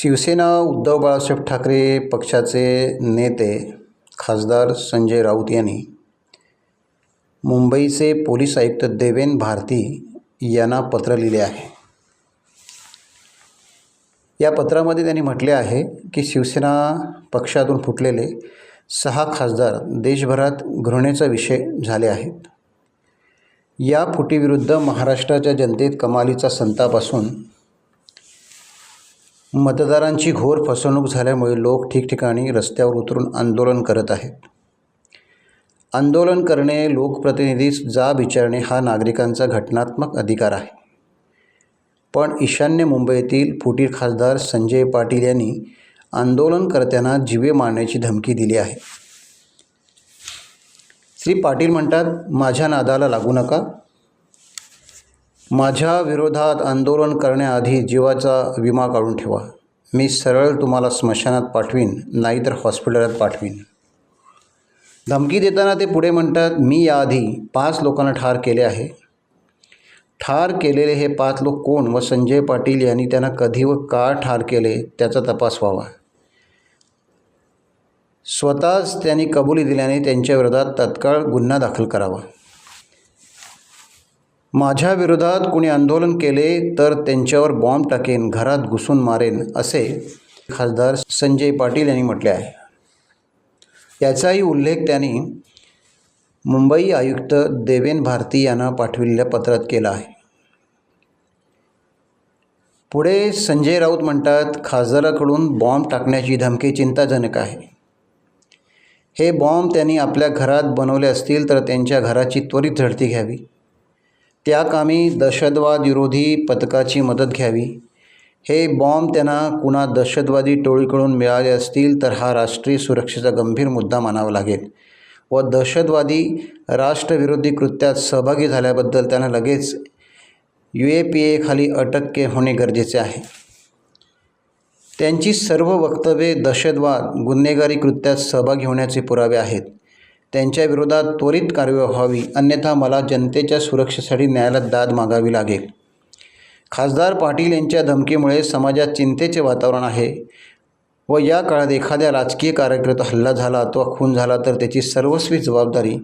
शिवसेना उद्धव बाळासाहेब ठाकरे पक्षाचे नेते खासदार संजय राऊत यांनी मुंबईचे पोलीस आयुक्त देवेन भारती यांना पत्र लिहिले आहे। या पत्रामध्ये त्यांनी म्हटले आहे की शिवसेना पक्षातून फुटलेले 6 खासदार देशभरात घृणेचा विषय झाले आहेत। या फुटीविरुद्ध महाराष्ट्राच्या जनतेत कमालीचा संताप असून मतदारांची घोर फसवणूक झाल्यामुळे लोक ठिकठिकाणी रस्त्यावर उतरून आंदोलन करत आहेत। आंदोलन करणे, लोकप्रतिनिधीस जाब विचारणे हा नागरिकांचा घटनात्मक अधिकार आहे। पण ईशान्य मुंबईतील फुटीर खासदार संजय पाटील यांनी आंदोलनकर्त्यांना जीवे मारण्याची धमकी दिली आहे। श्री पाटील म्हणतात, माझ्या नादाला लागू नका। माझ्या विरोधात आंदोलन करण्याआधी जीवाचा विमा काढून ठेवा। मी सरळ तुम्हाला स्मशानात पाठवीन, नाहीतर हॉस्पिटलात पाठवीन। धमकी देताना ते पुढे म्हणतात, मी याआधी 5 लोकांना ठार केले आहे। ठार केलेले हे 5 लोक कोण व संजय पाटील यांनी त्यांना कधी व का ठार केले त्याचा तपास व्हावा। स्वतःच त्यांनी कबुली दिल्याने त्यांच्या विरोधात तत्काळ गुन्हा दाखल करावा। माझ्या विरोधात कोणी आंदोलन केले तर त्यांच्यावर बॉम्ब टाकेन, घरात घुसून मारेन, असे खासदार संजय पाटील यांनी म्हटले आहे। याचाही उल्लेख त्यांनी मुंबई आयुक्त देवेन भारती यांना पाठविलेल्या पत्रात केला आहे। पुढे संजय राऊत म्हणतात, खासदाराकडून बॉम्ब टाकण्याची धमकी चिंताजनक आहे। हे बॉम्ब त्यांनी आपल्या घरात बनवले असतील तर त्यांच्या घराची त्वरित झडती घ्यावी। त्या कामी दहशतवाद विरोधी पथकाची मदत घ्यावी। हे बॉम्ब त्यांना कुणा दहशतवादी टोळीकडून मिळाले असतील तर हा राष्ट्रीय सुरक्षेचा गंभीर मुद्दा मानावा लागेल व दहशतवादी राष्ट्रविरोधी कृत्यात सहभागी झाल्याबद्दल त्यांना लगेच UAPA खाली अटक होणे गरजेचे आहे। त्यांची सर्व वक्तव्ये दहशतवाद, गुन्हेगारी कृत्यात सहभागी होण्याचे पुरावे आहेत। त्यांच्या विरोधात त्वरित कारवाई व्हावी, अन्यथा मला जनतेच्या सुरक्षेसाठी न्यायालयात दाद मागावी लागेल। खासदार पाटील यांच्या धमकीमुळे समाजात चिंतेचे वातावरण आहे व या काळात एखाद्या राजकीय कार्यकर्त्याचा हल्ला झाला अथवा खून झाला तर त्याची सर्वस्वी जबाबदारी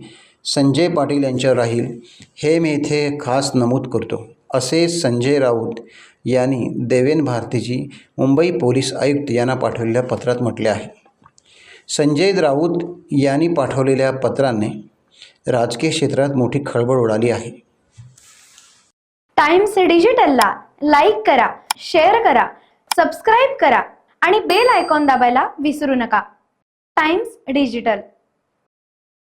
संजय पाटील यांच्यावर राहील, हे मी इथे खास नमूद करतो, असे संजय राऊत यांनी देवेन भारतीजी मुंबई पोलीस आयुक्त यांना पाठवलेल्या पत्रात म्हटले आहे। संजय राऊत यांनी पाठवलेल्या पत्राने राजकीय क्षेत्रात मोठी खळबळ उडाली आहे। टाइम्स डिजिटलला लाईक करा, शेअर करा, सबस्क्राईब करा आणि बेल आयकॉन दाबायला विसरू नका। Times digital.